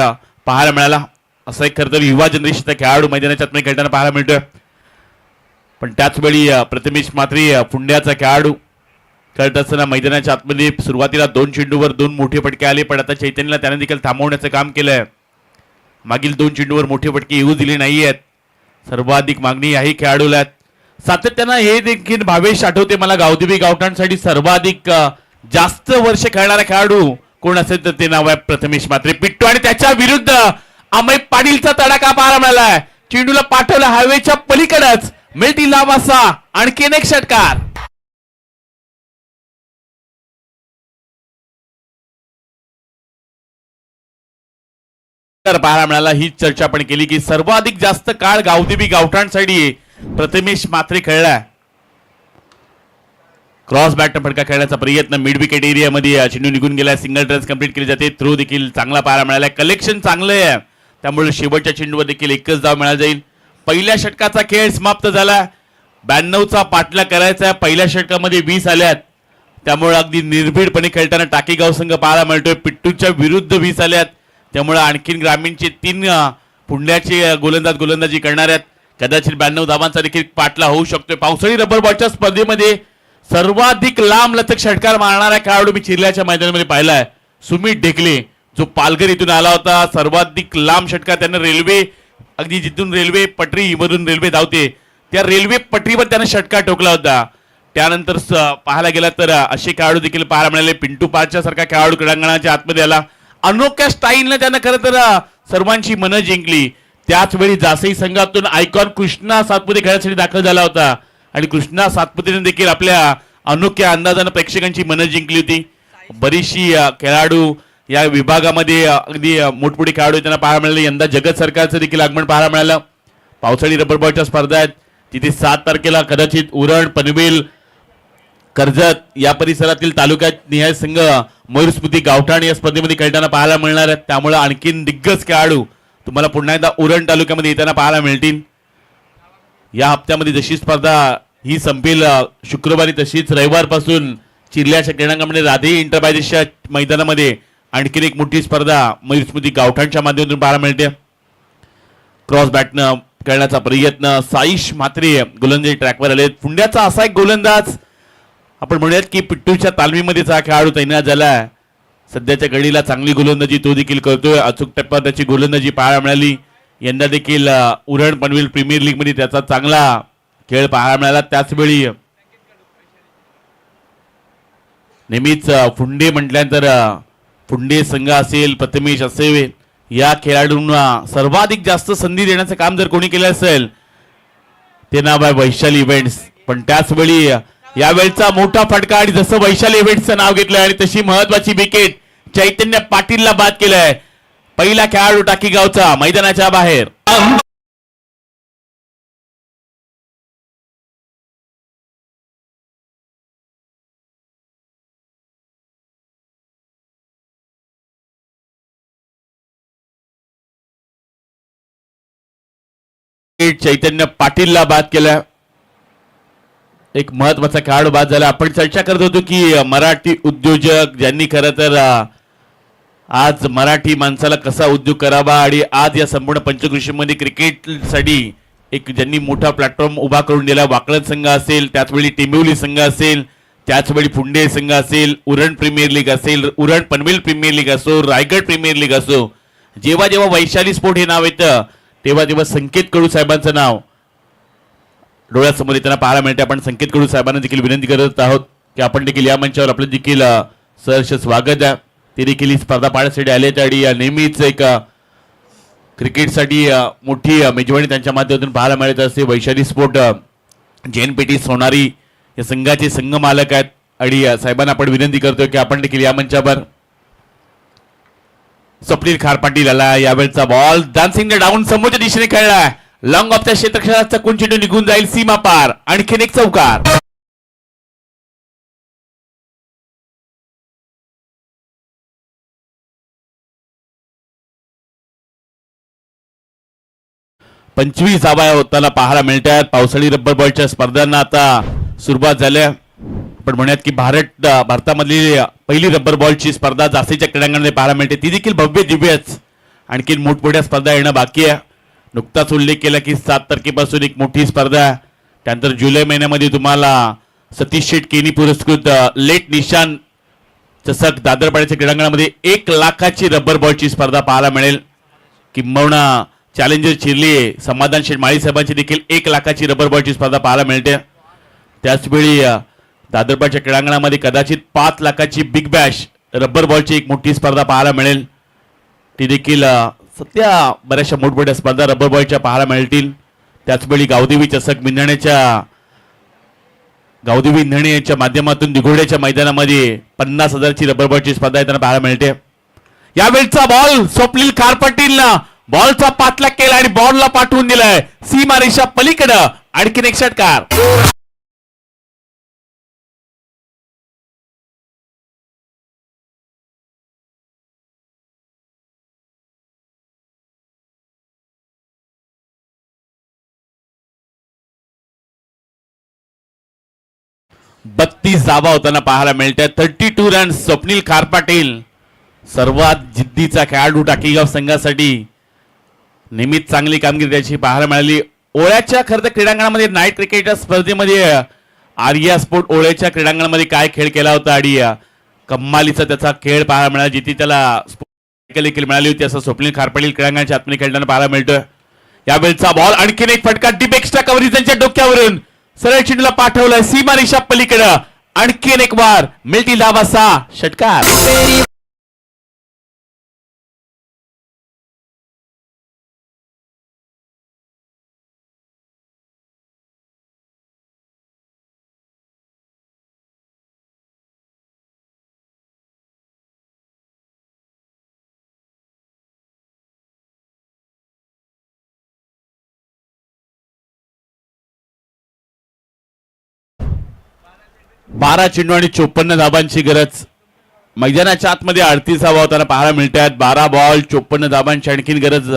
पाहायला मिळाला. असा एक खरं तर युवा जनरेशनचा खेळाडू मैदानाच्या आतमध्ये खेळताना पाहायला मिळतोय. पण त्याच वेळी प्रथमेश म्हात्रे पुंड्याचा खेळाडू खेळत असताना मैदानाच्या आतमध्ये सुरुवातीला 2 चेंडूवर 2 मोठे फटके आले. पण आता चैतन्यला त्याने देखील थांबवण्याचं काम केलंय. मागील 2 चेंडूवर मोठे फटके येऊ दिले नाहीयेत. सर्वाधिक मागणी याही खेळाडूला सातत्यानं. हे देखील भावेश आठवते मला गावदेवी गावठाणसाठी सर्वाधिक जास्त वर्ष खेळणारा खेळाडू कोण असेल तर ते नाव आहे प्रथमेश म्हात्रे. पिट्टू आणि त्याच्या विरुद्ध अमय पाटीलचा तडाखा पाहायला मिळालाय. चेंडूला पाठवलं हवेच्या पलीकडच. मिळती लांब असा आणखीन एक षटकार. पाहायला मिळाला. ही चर्चा आपण केली की सर्वाधिक जास्त काळ गावदेवी गावठाणसाठी प्रथमेश म्हात्रे खेळलाय. क्रॉस बॅट फटका खेळण्याचा प्रयत्न मिड विकेट एरियामध्ये चेंडू निघून गेला. सिंगल रन्स कंप्लीट केली जाते. थ्रो देखील चांगला पाहायला मिळाला. कलेक्शन चांगलं आहे त्यामुळे शेवटच्या चेंडूवर देखील एकच धाव मिळाला जाईल. पहिल्या षटकाचा खेळ समाप्त झाला. 92चा पाठला करायचा. पहिल्या षटकामध्ये 20 आल्यात त्यामुळे अगदी निर्भीडपणे खेळताना टाकेगाव संघ पाहायला मिळतोय. पिट्टूच्या विरुद्ध 20 आल्यात त्यामुळे आणखीन ग्रामीणचे 3 पुंड्याचे गोलंदाजी करणार आहेत. कदाचित 92 धावांचा देखील पाठला होऊ शकतोय. पावसाळी रबर बॉलच्या स्पर्धेमध्ये सर्वाधिक लांब लचक षटकार मारणारा खेळाडू मी चिरल्याच्या मैदानामध्ये पाहिलाय. सुमित ढेकले जो पालघर इथून आला होता. सर्वाधिक लांब षटकार त्यानं रेल्वे अगदी जिथून रेल्वे पटरी मधून रेल्वे धावते त्या रेल्वे पटरीवर त्यानं षटकार ठोकला होता. त्यानंतर पाहायला गेला तर असे खेळाडू देखील पाहायला मिळाले. पिंटू पारच्या सारखा खेळाडू क्रीडांगणाच्या आतमध्ये आला. अनोख्या स्टाईलने त्यानं खरं तर सर्वांची मनं जिंकली. त्याचवेळी जासई संघातून आयकॉन कृष्णा सातपुते खेळासाठी दाखल झाला होता आणि कृष्णा सातपुतेने देखील आपल्या अनोख्या अंदाजानं प्रेक्षकांची मनं जिंकली होती. बरीचशी खेळाडू या विभागामध्ये अगदी मोठमोठी खेळाडू त्यांना पाहायला मिळाले. यंदा जगत सरकारचं देखील आगमन पाहायला मिळालं. पावसाळी रबर बॉलच्या स्पर्धा आहेत तिथे 7 तारखेला कदाचित उरण पनवेल कर्जत या परिसरातील तालुक्यात निहाय संघ मयूरस्मृती गावठाण या स्पर्धेमध्ये खेळताना पाहायला मिळणार आहेत. त्यामुळे आणखीन दिग्गज खेळाडू तुम्हाला पुन्हा एकदा उरण तालुक्यामध्ये येताना पाहायला मिळतील. या हप्त्यामध्ये जशी स्पर्धा ही संपेल शुक्रवारी तशीच रविवारपासून चिर्ल्याच्या क्रीडांगणामध्ये राधे इंटरप्राइजेसच्या मैदानामध्ये आणखीन एक मोठी स्पर्धा मयूरस्मृती गावठाणच्या माध्यमातून पाहायला मिळते. क्रॉस बॅटनं खेळण्याचा प्रयत्न साईश म्हात्रे गोलंदाजी ट्रॅकवर आले. पुण्याचा असा एक गोलंदाज आपण म्हणूयात की पिट्टूच्या तालमीमध्येच हा खेळाडू तैनात झालाय. सध्याच्या घडीला चांगली गोलंदाजी तो देखील करतोय. अचूक टप्प्यावर त्याची गोलंदाजी पाहायला मिळाली. यंदा देखील उरण पनवेल प्रीमियर लीग मध्ये त्याचा चांगला खेळ पाहायला मिळाला. त्याचवेळी नेहमीच फुंडे म्हटल्यानंतर फुंडे संघ असेल प्रथमेश असेल या खेळाडूंना सर्वाधिक जास्त संधी देण्याचं काम जर कोणी केलं असेल ते नाव आहे वैशाली इव्हेंट्स. पण त्याचवेळी यावेळचा मोठा फटका आणि जसं वैशाली इव्हेंट्सचं नाव घेतलंय आणि तशी महत्वाची विकेट चैतन्य पाटीलला बाद केलंय. पहिला खेळाडू टाकीगावचा मैदानाच्या बाहेर. चैतन्य पाटीलला बाद केलं. एक महत्वाचा खेळाडू बाद झाला. आपण चर्चा करत होतो की मराठी उद्योजक ज्यांनी खरं तर आज मराठी माणसाला कसा उद्योग करावा आणि आज या संपूर्ण पंचकृषीमध्ये क्रिकेटसाठी एक ज्यांनी मोठा प्लॅटफॉर्म उभा करून दिला. वाकळत संघ असेल, त्याचवेळी टिंबिवली संघ असेल, त्याचवेळी फुंडे संघ असेल, उरण प्रीमियर लीग असेल, उरण पनवेल प्रीमियर लीग असो, रायगड प्रीमियर लीग असो, जेव्हा जेव्हा वैशाली स्पोर्ट हे नाव येतं तेव्हा तेव्हा संकेत कडू साहेबांचं नाव डोळ्यासमोर येताना पाहायला मिळते. आपण संकेत कडू साहेबांना देखील विनंती करत आहोत की आपण देखील या मंचावर आपलं देखील सहर्ष स्वागत आहे. ते देखील ही स्पर्धा पाहण्यासाठी आले आणि नेहमीच एक क्रिकेटसाठी मोठी मेजवानी त्यांच्या माध्यमातून पाहायला मिळत असते. वैशाली स्पोर्ट जेएनपीटी सोनारी या संघाचे संघ मालक आहेत आणि साहेबांना आपण विनंती करतोय की आपण देखील या मंचावर. स्वप्नील खार पाटील आला. यावेळचा बॉल डान्सिंग डाऊन समोरच्या दिशेने खेळला. लॉंग ऑफच्या क्षेत्रक्षणाचा कोण चेंडू निघून जाईल सीमा पार. आणखीन एक चौकार. पंचवीस धावा होताना पाहायला मिळतात. पावसाळी रब्बर बॉलच्या स्पर्धांना आता सुरुवात झाल्या. पण म्हणूयात की भारतामधली पहिली रब्बर बॉलची स्पर्धा जास्तीच्या क्रीडांगणामध्ये पाहायला मिळते. ती देखील भव्य दिव्यच. आणखी मोठमोठ्या स्पर्धा येणं बाकी आहे. नुकताच उल्लेख केला की 7 तारखेपासून एक मोठी स्पर्धा आहे. त्यानंतर जुलै महिन्यामध्ये तुम्हाला सतीश शेठ केनी पुरस्कृत लेट निशान चषक दादरपाड्याच्या क्रीडांगणामध्ये 1 लाखाची रब्बर बॉलची स्पर्धा पाहायला मिळेल. किंबहुना चॅलेंजर चिरली समाधान शेठ माळी साहेबांची देखील 1 लाखाची रबर बॉलची स्पर्धा पाहायला मिळते. त्याचवेळी दादरपाडच्या क्रीडांगणामध्ये कदाचित 5 लाखाची बिग बॅश रबर बॉलची एक मोठी स्पर्धा पाहायला मिळेल. ती देखील सध्या बऱ्याचशा मोठमोठ्या स्पर्धा रबर बॉलच्या पाहायला मिळतील. त्याचवेळी गावदेवी चषक गावदेवी इंधणे यांच्या माध्यमातून दिघोड्याच्या मैदानामध्ये 50,000ची रबर बॉलची स्पर्धा त्यांना पाहायला मिळते. यावेळचा बॉल स्वप्नील खार पाटीलनं बॉलचा पाठलाग केला आणि बॉलला पाठवून दिलाय सीमा रेषा पलीकडं. आणखीन एक षटकार. बत्तीस धावा होताना पाहायला मिळतात. 32 रन्स. स्वप्नील खार पाटील सर्वात जिद्दीचा खेळाडू टाकीगाव संघासाठी नेहमीच चांगली कामगिरी त्याची पाहायला मिळाली. ओळ्याच्या खरं तर क्रीडांगणामध्ये नाईट क्रिकेट स्पर्धेमध्ये आर्या स्पोर्ट ओळ्याच्या क्रीडांगणामध्ये काय खेळ केला होता आणि कम्मालीचा त्याचा खेळ पाहायला मिळाला. जिथे त्याला देखील मिळाली होती असं स्वप्नील खार पाटील क्रीडांगणाच्या आतमध्ये खेळताना पाहायला मिळतोय. यावेळचा बॉल आणखीन एक फटका डीप एक्स्ट्रा कव्हरेज त्यांच्या डोक्यावरून सरळ चेंडूला पाठवलं सीमा रेषा पलीकडं. आणखीन एक वार मिळतील धावा 6 षटकार. 12 चेंडू आणि 54 धाबांची गरज. मैदानाच्या आतमध्ये 38 धावा होताना पाहायला मिळतात. 12 बॉल 54 धाबांची आणखीन गरज.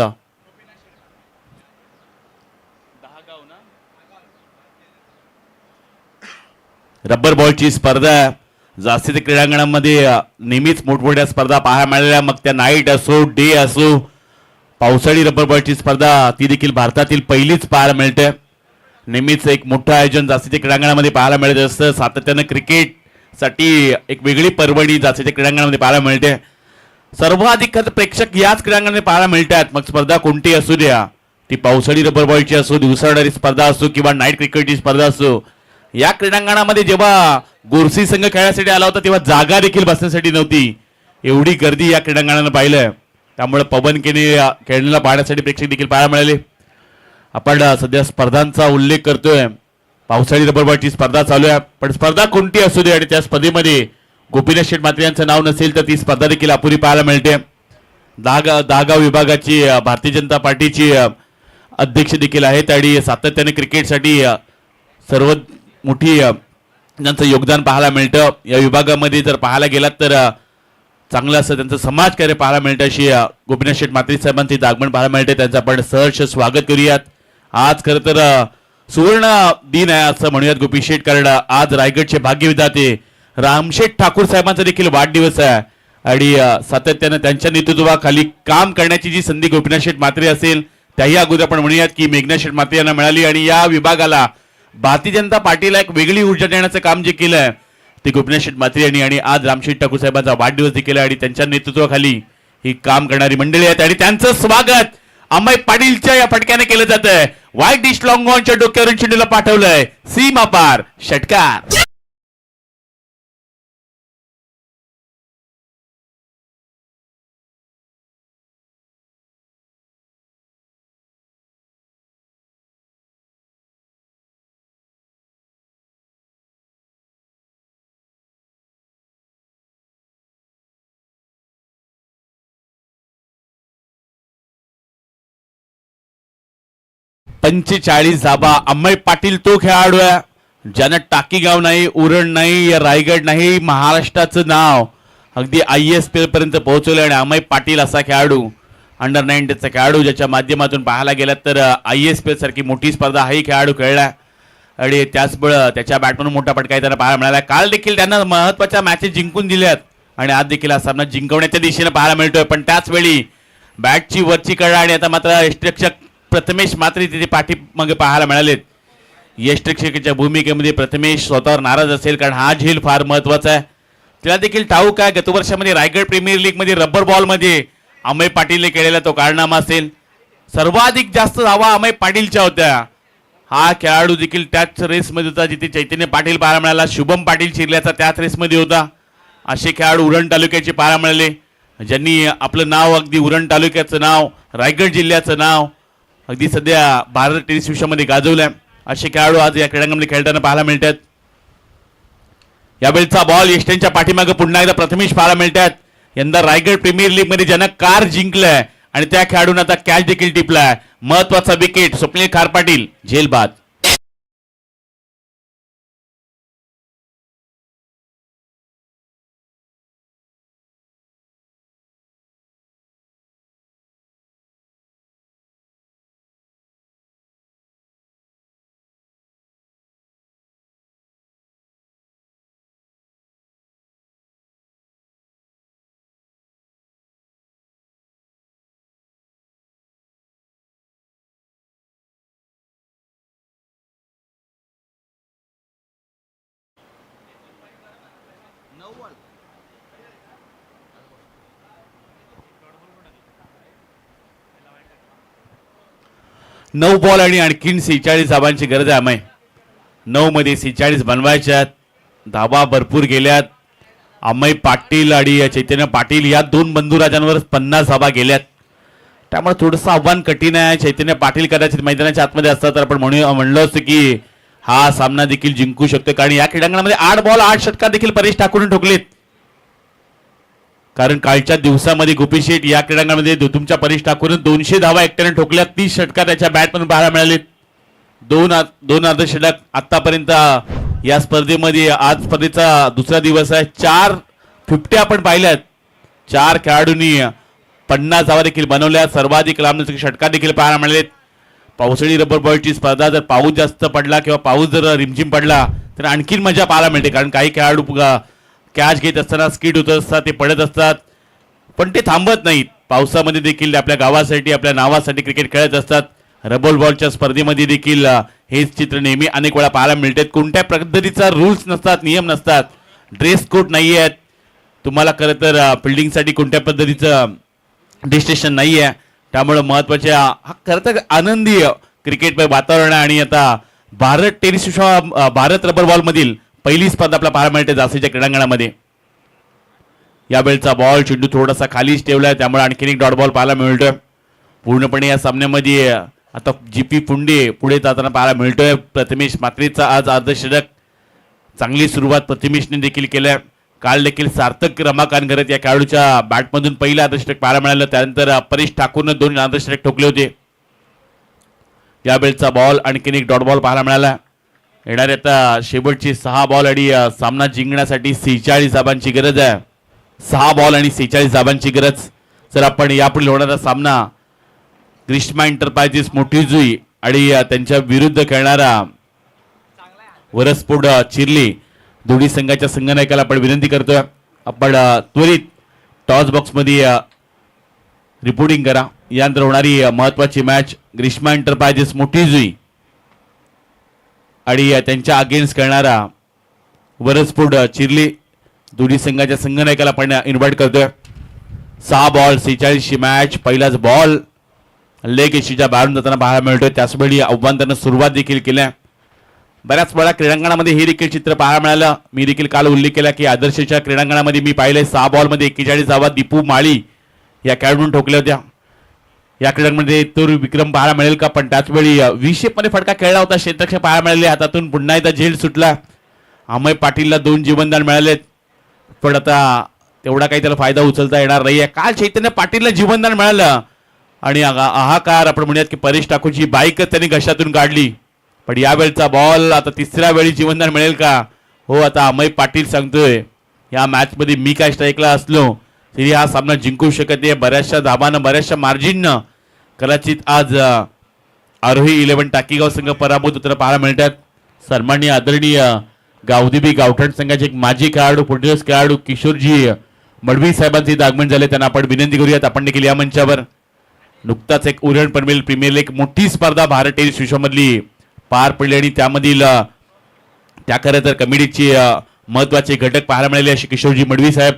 रबर बॉलची स्पर्धा आहे. जास्तीत क्रीडांगणामध्ये नेहमीच मोठमोठ्या स्पर्धा पाहायला मिळाल्या, मग त्या नाईट असो डे असो. पावसाळी रबर बॉलची स्पर्धा ती देखील भारतातील पहिलीच पाहायला मिळते. नेहमीच एक मोठं आयोजन जास्तीच्या क्रीडांगणामध्ये पाहायला मिळत असतं. सातत्यानं क्रिकेटसाठी एक वेगळी पर्वणी जास्तीच्या क्रीडांगणामध्ये पाहायला मिळते. सर्वाधिक प्रेक्षक याच क्रीडांगणामध्ये पाहायला मिळतात. मग स्पर्धा कोणती असू द्या, ती पावसाळी रबर बॉलची असो, दिवसाढारी स्पर्धा असो किंवा नाईट क्रिकेटची स्पर्धा असो. या क्रीडांगणामध्ये जेव्हा गोरसी संघ खेळण्यासाठी आला होता तेव्हा जागा देखील बसण्यासाठी नव्हती. एवढी गर्दी या क्रीडांगणानं पाहिलं. त्यामुळे पवन केने खेळण्याला पाहण्यासाठी प्रेक्षक देखील पाहायला मिळाले. आपण सध्या स्पर्धांचा उल्लेख करतोय. पावसाळी रबर बॉलची स्पर्धा चालू आहे, पण स्पर्धा कोणती असू दे आणि त्या स्पर्धेमध्ये गोपीनाथ शेठ म्हात्रे यांचं नाव नसेल तर ती स्पर्धा देखील अपुरी पाहायला मिळते. दहागाव विभागाची भारतीय जनता पार्टीची अध्यक्ष देखील आहेत आणि सातत्याने क्रिकेटसाठी सर्व मोठी त्यांचं योगदान पाहायला मिळतं. या विभागामध्ये जर पाहायला गेलात तर चांगलं असं त्यांचं समाजकार्य पाहायला मिळतं. अशी गोपीनाथ शेठ म्हात्रे साहेबांचे आगमन पाहायला मिळते. त्यांचं आपण सहर्ष स्वागत करूयात. आज खरं तर सुवर्ण दिन आहे असं म्हणूयात गोपी शेठ, कारण आज रायगडचे भाग्यविधाते रामशेठ ठाकूर साहेबांचा देखील वाढदिवस आहे आणि सातत्यानं त्यांच्या नेतृत्वाखाली काम करण्याची जी संधी गोपीनाथ शेठ म्हात्रे असेल त्याही अगोदर आपण म्हणूयात की मेघनाथ शेठ म्हात्रे यांना मिळाली आणि या विभागाला भारतीय जनता पार्टीला एक वेगळी ऊर्जा देण्याचं काम जे केलंय ते गोपीनाथ शेठ म्हात्रे यांनी आणि आज रामशेठ ठाकूर साहेबांचा वाढदिवस देखील आणि त्यांच्या नेतृत्वाखाली ही काम करणारी मंडळी आहेत आणि त्यांचं स्वागत अमय पाटीलच्या या फटक्याने केलं जात आहे. व्हाईट डिश लॉंग ऑनच्या डोक्यावरून चेंडूला पाठवलंय सीमा पार षटकार. पंचेचाळीस धाबा. अमय पाटील तो खेळाडू आहे ज्यानं टाकीगाव नाही, उरण नाही, रायगड नाही, महाराष्ट्राचं नाव अगदी ISPL पर्यंत पोहोचवलं. आणि अमय पाटील असा खेळाडू अंडर 19चा खेळाडू ज्याच्या माध्यमातून पाहायला गेलात तर ISPL सारखी मोठी स्पर्धा हाही खेळाडू खेळला आणि त्याचमुळं त्याच्या बॅटमधून मोठा फटका त्यांना पाहायला मिळाला. काल देखील त्यांना महत्वाच्या मॅचेस जिंकून दिल्यात आणि आज देखील हा सामना जिंकवण्याच्या दिशेने पाहायला मिळतोय. पण त्याच वेळी बॅटची वरची कळा आणि आता मात्र यष्टिरक्षक प्रथमेश मात्र तिथे पाठीमागे पाहायला मिळालेत. यष्टिरक्षकाच्या भूमिकेमध्ये प्रथमेश स्वतःवर नाराज असेल कारण हा झेल फार महत्वाचा आहे. त्याला देखील ठाऊक आहे गत वर्षामध्ये रायगड प्रीमियर लीग मध्ये रबर बॉल मध्ये अमय पाटीलने केलेला तो कारनामा असेल. सर्वाधिक जास्त धावा अमय पाटीलच्या होत्या. हा खेळाडू देखील त्याच रेसमध्ये होता जिथे चैतन्य पाटील पाहायला मिळाला. शुभम पाटील चिरल्याचा त्याच रेसमध्ये होता. असे खेळाडू उरण तालुक्याचे पाहायला मिळाले ज्यांनी आपलं नाव अगदी उरण तालुक्याचं नाव, रायगड जिल्ह्याचं नाव अगदी सध्या भारत टेनिस विश्वामध्ये गाजवलंय. असे खेळाडू आज या क्रीडांगणामध्ये खेळताना पाहायला मिळतात. यावेळचा बॉल यष्टेंच्या पाठीमागे पुन्हा एकदा प्रथमेश पाहायला मिळतात. यंदा रायगड प्रीमियर लीग मध्ये ज्यांना कार जिंकलंय आणि त्या खेळाडूंना आता कॅच देखील टिपलाय. महत्वाचा विकेट स्वप्नील खार पाटील झेल बाद. नऊ बॉल आणि आणखीन 46 धाबांची गरज आहे. अमय 9 मध्ये 46 बनवायच्यात. धाबा भरपूर गेल्यात. अमय पाटील आणि चैतन्य पाटील या दोन बंधुराजांवर 50 धाबा गेल्यात. त्यामुळे थोडंसं आव्हान कठीण आहे. चैतन्य पाटील कदाचित मैदानाच्या आतमध्ये असतात तर आपण म्हणलं असतं की हा सामना देखील जिंकू शकतो कारण या क्रीडांगणामध्ये 8 बॉल 8 षटकार देखील परेश ठाकूरने ठोकलेत. कारण कालच्या दिवसामध्ये गोपी शेठ या क्रीडांगणामध्ये तुमच्या परेश ठाकूरने 200 धावा एकट्याने ठोकल्या. 30 षटकार त्याच्या बॅटमधून पाहायला मिळाले. दोन अर्धशतक आतापर्यंत या स्पर्धेमध्ये आज स्पर्धेचा दुसरा दिवस आहे. 450 आपण पाहिल्यात. 4 खेळाडूंनी 50 धावा देखील बनवल्या. सर्वाधिक लांबलचक षटकार देखील पाहायला मिळालेत. पावसाळी रबर बॉलची स्पर्धा, जर पाऊस जास्त पडला किंवा पाऊस जर रिमझिम पडला तर आणखीन मजा पाहायला मिळते. कारण काही खेळाडू कॅच घेत असताना स्किड होत असतात, ते पडत असतात, पण ते थांबत नाहीत. पावसामध्ये देखील आपल्या गावासाठी, आपल्या नावासाठी क्रिकेट खेळत असतात. रबर बॉलच्या स्पर्धेमध्ये देखील हेच चित्र नेहमी अनेक वेळा पाहायला मिळतात. कोणत्या पद्धतीचा रूल्स नसतात, नियम नसतात, ड्रेस कोड नाही आहेत. तुम्हाला खरं तर फिल्डिंगसाठी कोणत्या पद्धतीचं डिस्टिंक्शन नाही आहे. त्यामुळे महत्त्वाच्या हा खरं तर आनंदी क्रिकेट वातावरण आहे. आणि आता भारत रबर बॉलमधील पहिली स्पर्धा आपल्याला पाहायला मिळते झाशीच्या क्रीडांगणामध्ये. यावेळचा बॉल चेंडू थोडासा खालीच ठेवलाय, त्यामुळे आणखीन एक डॉट बॉल पाहायला मिळतोय. पूर्णपणे या सामन्यामध्ये आता जीपी पुंडे पुढे जाताना पाहायला मिळतोय. प्रथमेश मात्रेचा आज अर्धशतक, चांगली सुरुवात प्रथमेशने देखील केल्या. काल देखील सार्थक रमाकांत करत या खेळाडूच्या बॅटमधून पहिलं अर्धशतक पाहायला मिळालं. त्यानंतर परेश ठाकूरनं 2 अर्धशतक ठोकले होते. यावेळचा बॉल आणखीन एक डॉट बॉल पाहायला मिळाला. येणाऱ्या आता शेवटची 6 बॉल आणि सामना जिंकण्यासाठी 46 धाबांची गरज आहे. 6 बॉल आणि 46 धाबांची गरज. जर आपण यापुढे होणारा सामना ग्रीष्मा एंटरप्राइजेस मोठीजुई आणि त्यांच्या विरुद्ध खेळणारा वरसपूड चिर्ली दोन्ही संघाच्या संघनायकाला आपण विनंती करतोय, आपण त्वरित टॉस बॉक्समध्ये रिपोर्टिंग करा. यानंतर होणारी महत्वाची मॅच ग्रीष्मा एंटरप्राइजेस मोठीजुई आणि त्यांच्या अगेन्स्ट खेळणारा वरसपूड चिर्ली दोन्ही संघाच्या संघनायकाला आपण इन्व्हाइट करतोय. 6 बॉल 46 मॅच. पहिलाच बॉल लेग एशीच्या बाहेरून जाताना पाहायला मिळतोय. त्याचवेळी आव्हानानं सुरुवात देखील केल्या. बऱ्याच वेळा क्रीडांगणामध्ये हे देखील चित्र पाहायला मिळालं. मी देखील काल उल्लेख केला की आदर्शच्या क्रीडांगणामध्ये मी पाहिले 6 बॉलमध्ये 41 धावा दीपू माळी या खेळाडून ठोकल्या होत्या. या क्रीडांमध्ये तो विक्रम पाहायला मिळेल का? पण त्याचवेळी 20 मध्ये फटका खेळला होता, क्षेत्ररक्षक पाहायला मिळाले. हातातून पुन्हा एकदा झेल सुटला. अमय पाटीलला 2 जीवनदान मिळालेत, पण आता तेवढा काही त्याला फायदा उचलता येणार नाहीये. काल चैतन्य पाटीलला जीवनदान मिळालं आणि हाहाकार आपण म्हणूयात की परेश ठाकूरची बाईकच त्यांनी घशातून काढली. पण यावेळचा बॉल आता तिसऱ्या वेळी जीवनदान मिळेल का? हो, आता अमय पाटील सांगतोय या मॅचमध्ये मी काय स्ट्राईकला असलो तरी हा सामना जिंकू शकत नाही. बऱ्याचशा धाबानं, बऱ्याचशा मार्जिननं कदाचित आज आरोही 11 टाकीगाव संघ पराभूत होताना पाहायला मिळतात. सन्माननीय आदरणीय गावदेवी गावठण संघाचे एक माजी खेळाडू, फुटबॉल खेळाडू किशोरजी मडवी साहेबांचे इथं आगमन झाले. त्यांना आपण विनंती करूयात आपण देखील या मंचावर. नुकताच एक उरण पनवेल प्रीमियर लीग मोठी स्पर्धा भारत टेनिस विश्वमधली पार पडली आणि त्यामधील त्या खरं तर कमिटीची महत्वाचे घटक पाहायला मिळाले असे किशोरजी मडवी साहेब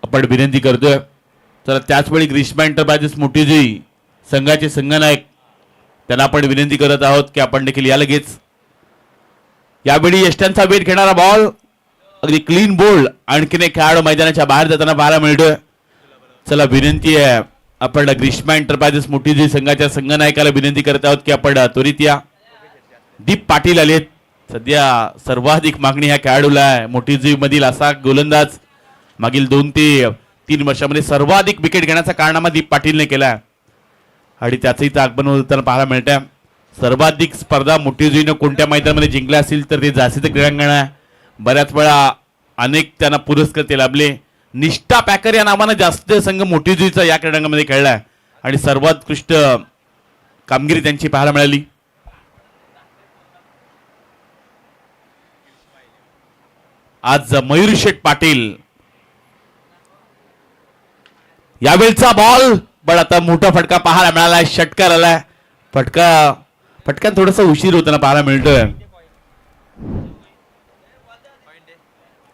आपण विनंती करतोय. तर त्याचवेळी ग्रीष्मा एंटरप्राइजेस मोठीजुई संघाचे संघनायक त्यांना आपण विनंती करत आहोत की आपण देखील या लगेच. यावेळी यष्ट्यांचा वेट घेणारा बॉल अगदी क्लीन बोल्ड. आणखीन एक खेळाडू मैदानाच्या बाहेर जाताना पाहायला मिळतोय. चला, विनंती आहे आपण ग्रीष्मा एंटरप्राइजेस मोठीजुई संघाच्या संघनायकाला विनंती करत आहोत की आपण त्वरित या. दीप पाटील आलेत. सध्या सर्वाधिक मागणी ह्या खेळाडूला आहे. मोठीजुई मधील असा गोलंदाज मागील 2 ते 3 वर्षामध्ये सर्वाधिक विकेट घेण्याचा कारनामा दीप पाटीलने केला आणि त्याचंही इथं आगमन होताना पाहायला मिळतंय. सर्वाधिक स्पर्धा मोठीजुईनं कोणत्या मैदानामध्ये जिंकल्या असतील तर ते झाशीचं क्रीडांगण आहे. बऱ्याच वेळा अनेक त्यांना पुरस्कार ते लाभले. निष्ठा पॅकर या नावानं जास्त संघ मोठीजुईचा या क्रीडांगणामध्ये खेळलाय आणि सर्वोत्कृष्ट कामगिरी त्यांची पाहायला मिळाली. आज मयूर शेठ पाटील यावेळचा बॉल, पण आता मोठा फटका पाहायला मिळाला. षटकार आलाय. फटक्यात थोडासा उशीर होताना पाहायला मिळतोय.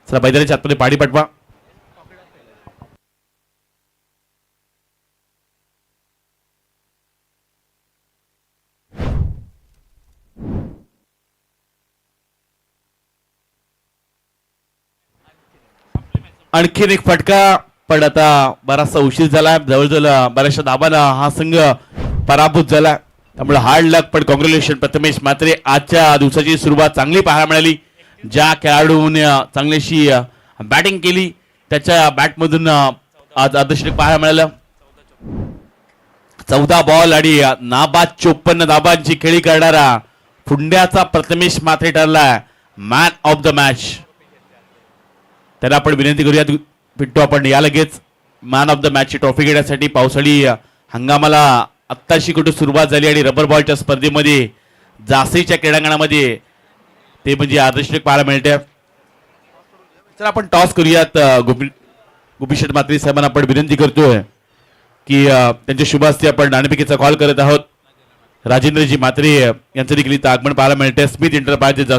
चला, मैदानाच्या आतमध्ये पाडी पटवा. आणखीन एक फटका, पण आता बराचसा उशीर झाला. जवळजवळ बऱ्याचशा धाबांना हा संघ पराभूत झाला. त्यामुळे हार्ड लक, पण कॉंग्रॅच्युलेशन प्रथमेश मात्रे. आजच्या दिवसाची सुरुवात चांगली पाहायला मिळाली. ज्या खेळाडूने चांगलीशी बॅटिंग केली त्याच्या बॅटमधून आज अर्धशतक पाहायला मिळालं. 14 बॉल आणि नाबाद 54 धाबांची खेळी करणारा फुंड्याचा प्रथमेश मात्रे ठरला मॅन ऑफ द मॅच. त्याला आपण विनंती करूयात पिंटू, आपण या लगेच मॅन ऑफ द मॅचची ट्रॉफी घेण्यासाठी. पावसाळी हंगामाला आत्ताशी कुठे सुरुवात झाली आणि रबर बॉलच्या स्पर्धेमध्ये जासीच्या क्रीडांगणामध्ये ते म्हणजे आदर्शक पाहायला मिळते. तर आपण टॉस करूयात. गोपीशेठ मात्रे साहेबांना आपण विनंती करतोय की त्यांच्या शुभ हस्ते आपण नाणेफेकीचा कॉल करत आहोत. राजेंद्रजी मात्रे यांचं देखील इथं आगमन पाहायला मिळते. Smith enterprises